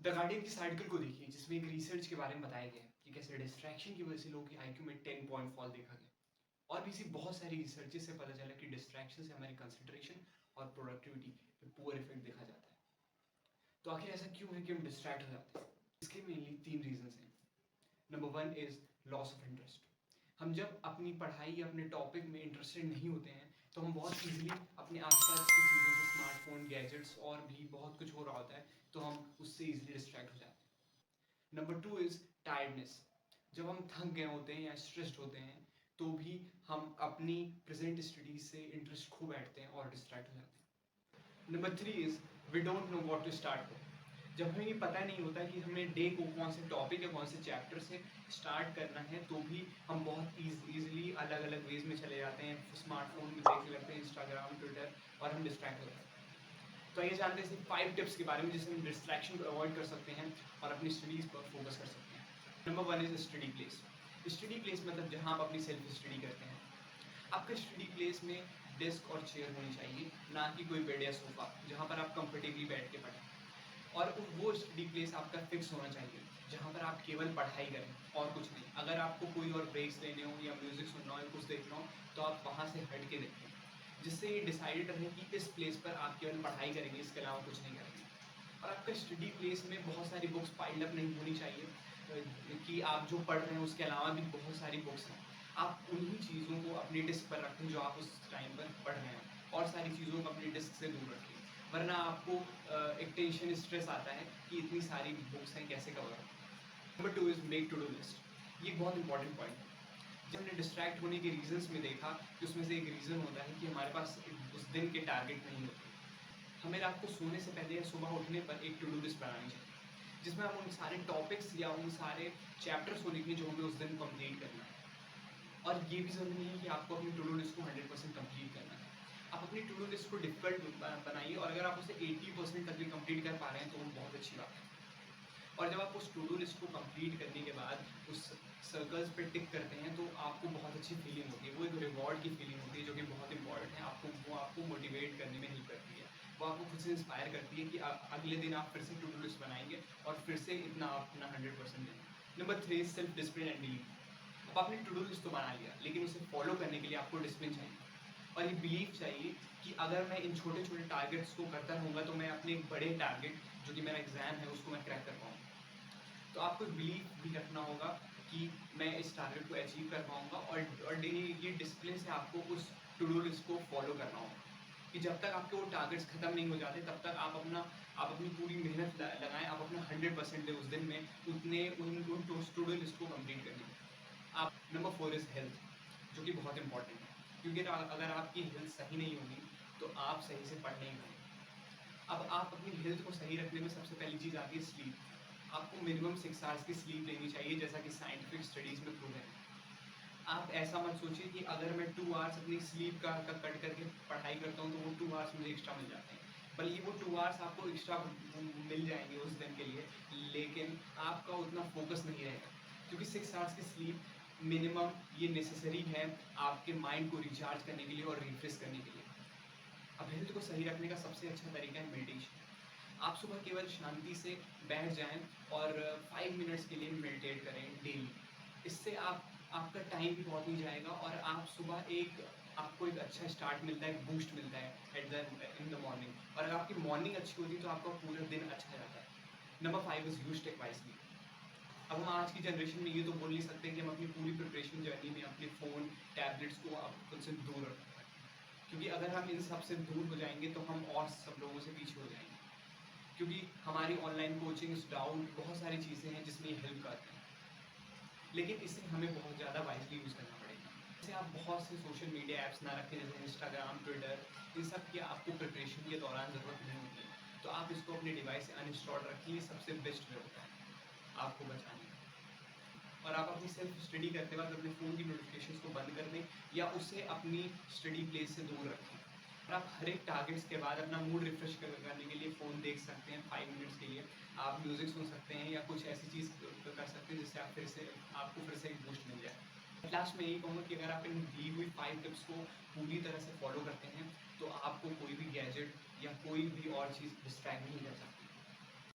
The guardian की article को देखिए जिसमें एक रिसर्च के बारे में बताया गया है कि कैसे डिस्ट्रैक्शन की वजह से लोगों की आईक्यू में 10 पॉइंट फॉल देखा गया। और भी ऐसी बहुत सारी रिसर्चेस से पता चला कि डिस्ट्रैक्शन से हमारी कंसंट्रेशन और प्रोडक्टिविटी पे पुअर इफेक्ट देखा जाता है। तो आखिर ऐसा क्यों है कि हम डिस्ट्रैक्ट हो जाते हैं? इसके मेनली 3 रीजंस हैं। Number 1 is loss of interest. हम जब अपनी पढ़ाई या अपने टॉपिक में इंटरेस्टेड नहीं होते हैं तो हम बहुत ईजिली अपने आसपास की चीज़ों से, स्मार्टफोन, गैजेट्स और भी बहुत कुछ हो रहा होता है, तो हम उससे ईजिली डिस्ट्रैक्ट हो जाते हैं। Number 2 is tiredness. जब हम थक गए होते हैं या स्ट्रेस्ड होते हैं तो भी हम अपनी प्रेजेंट स्टडीज से इंटरेस्ट खो बैठते हैं और डिस्ट्रैक्ट हो जाते हैं। Number 3 is we don't know what to start with. जब हमें ये पता नहीं होता कि हमें डे को कौन से टॉपिक या कौन से चैप्टर से स्टार्ट करना है, तो भी हम बहुत ईजिली अलग अलग वेज में चले जाते हैं, स्मार्टफोन में देखने लगते हैं, इंस्टाग्राम, ट्विटर, और हम डिस्ट्रैक्ट होते हैं। तो आइए जानते हैं 5 टिप्स के बारे में जिससे हम डिस्ट्रैक्शन को अवॉइड कर सकते हैं और अपनी स्टडीज़ पर फोकस कर सकते हैं। Number 1 is study place. Study place मतलब जहाँ आप अपनी सेल्फ स्टडी करते हैं। आपका स्टडी प्लेस में डेस्क और चेयर होनी चाहिए, ना कि कोई बेड या सोफा जहाँ पर आप कंफर्टेबली बैठ के पढ़ें। और वो स्टडी प्लेस आपका फिक्स होना चाहिए जहाँ पर आप केवल पढ़ाई करें और कुछ नहीं। अगर आपको कोई और ब्रेक्स लेने हो या म्यूजिक सुनना हो या कुछ देखना हो तो आप वहाँ से हट के देखें, जिससे ये डिसाइडेड रहे कि इस प्लेस पर आप केवल पढ़ाई करेंगे, इसके अलावा कुछ नहीं करेंगे। और आपका स्टडी प्लेस में बहुत सारी बुक्स पाइल्ड अप नहीं होनी चाहिए, कि आप जो पढ़ रहे हैं उसके अलावा भी बहुत सारी बुक्स हैं। आप उन्हीं चीज़ों को अपनी डिस्क पर रखें जो आप उस टाइम पर पढ़ रहे हैं, और सारी चीज़ों को अपनी डिस्क से दूर रखें, वरना आपको एक टेंशन, स्ट्रेस आता है कि इतनी सारी बुक्स हैं, कैसे कवर करूं। Number 2 is make to do list. ये बहुत इंपॉर्टेंट पॉइंट है। जब हमने डिस्ट्रैक्ट होने के रीजंस में देखा कि उसमें से एक रीज़न होता है कि हमारे पास उस दिन के टारगेट नहीं होते। हमें रात को सोने से पहले या सुबह उठने पर एक टू डू लिस्ट बनानी चाहिए, जिसमें हम उन सारे टॉपिक्स या उन सारे चैप्टर्स को लिखें जो हमें उस दिन कंप्लीट करना है। और ये भी ज़रूरी नहीं है कि आपको अपनी टू डू लिस्ट को 100% कंप्लीट करना है। आप अपनी टू डू लिस्ट को डिफिकल्ट बनाइए, और अगर आप उसे 80% तक भी कंप्लीट कर पा रहे हैं तो वो बहुत अच्छी बात है। और जब आप उस टू डू लिस्ट को कंप्लीट करने के बाद उस सर्कल्स पे टिक करते हैं तो आपको बहुत अच्छी फीलिंग होती है। वो एक रिवॉर्ड की फीलिंग होती है जो कि बहुत इंपॉर्टेंट है। वो आपको मोटिवेट करने में हेल्प करती है। वो आपको खुद से इंस्पायर करती है कि अगले दिन आप फिर से टू डू लिस्ट बनाएंगे और फिर से इतना आप अपना 100% देंगे। Number 3 self discipline and delete. अब आपने टू डू लिस्ट तो बना लिया, लेकिन उसे फॉलो करने के लिए आपको डिसिप्लिन चाहिए और ये बिलीव चाहिए कि अगर मैं इन छोटे छोटे टारगेट्स को करता रहूँगा तो मैं अपने एक बड़े टारगेट जो कि मेरा एग्जाम है उसको मैं क्रैक कर पाऊँगा। तो आपको बिलीव भी रखना होगा कि मैं इस टारगेट को अचीव कर पाऊँगा, और ये डिसिप्लिन से आपको उस टू डू लिस्ट को फॉलो करना होगा कि जब तक आपके वो टारगेट्स खत्म नहीं हो जाते तब तक आप अपनी पूरी मेहनत लगाएं, आप अपना 100% दें उस दिन में उन टू डू लिस्ट को कंप्लीट करने में। आप नंबर 4 इज़ हेल्थ, जो कि बहुत इंपॉर्टेंट है, क्योंकि अगर आपकी हेल्थ सही नहीं होगी तो आप सही से पढ़ नहीं पाएंगे। अब आप अपनी हेल्थ को सही रखने में सबसे पहली चीज़ आती है स्लीप। आपको मिनिमम 6 आवर्स की स्लीप लेनी चाहिए, जैसा कि साइंटिफिक स्टडीज़ में प्रूव है। आप ऐसा मत सोचिए कि अगर मैं 2 आवर्स अपनी स्लीप का कट करके पढ़ाई करता हूँ तो वो 2 आवर्स मुझे एक्स्ट्रा मिल जाते हैं। बल्कि वो 2 आवर्स आपको एक्स्ट्रा मिल जाएंगे उस दिन के लिए, लेकिन आपका उतना फोकस नहीं रहेगा, क्योंकि 6 आवर्स की स्लीप मिनिमम ये नेसेसरी है आपके माइंड को रिचार्ज करने के लिए और रिफ्रेश करने के लिए। अब हेल्थ को सही रखने का सबसे अच्छा तरीका है मेडिटेशन। आप सुबह केवल शांति से बैठ जाएं और 5 मिनट्स के लिए मेडिटेट करें डेली। इससे आपका टाइम भी बहुत नहीं जाएगा और आप सुबह आपको एक अच्छा स्टार्ट मिलता है, एक बूस्ट मिलता है इन द मॉर्निंग। और अगर आपकी मॉर्निंग अच्छी होती है तो आपका पूरा दिन अच्छा जाता है। Number 5 is use take wisely. अब हम आज की जनरेशन में ये तो बोल नहीं सकते कि हम अपनी पूरी प्रिपरेशन जर्नी में अपने फ़ोन, टैबलेट्स को उनसे दूर रखें, क्योंकि अगर हम इन सब से दूर हो जाएंगे तो हम और सब लोगों से पीछे हो जाएंगे, क्योंकि हमारी ऑनलाइन कोचिंग्स, डाउट, बहुत सारी चीज़ें हैं जिसमें ये हेल्प करते हैं, लेकिन इसे हमें बहुत ज़्यादा वाइजली यूज़ करना पड़ेगा। जैसे आप बहुत से सोशल मीडिया ऐप्स ना रखें, जैसे इंस्टाग्राम, ट्विटर, इन सब की आपको प्रिपरेशन के दौरान ज़रूरत नहीं होती है, तो आप इसको अपने डिवाइस से अनइंस्टॉल रखिए। ये सबसे बेस्ट वे होता है आपको बचाने का। और आप अपनी सेल्फ स्टडी करते वक्त अपने फ़ोन की नोटिफिकेशंस को बंद कर दें या उसे अपनी स्टडी प्लेस से दूर रखें। और आप हर एक टारगेट्स के बाद अपना मूड रिफ्रेश करने के लिए फ़ोन देख सकते हैं 5 मिनट्स के लिए। आप म्यूज़िक सुन सकते हैं या कुछ ऐसी चीज़ कर सकते हैं जिससे आपको फिर से एक बूस्ट मिल जाए। लास्ट में यही कहूँगा कि अगर आप इन दी हुई 5 टिप्स को पूरी तरह से फॉलो करते हैं तो आपको कोई भी गैजेट या कोई भी और चीज़ डिस्ट्रैक्ट नहीं कर सकता।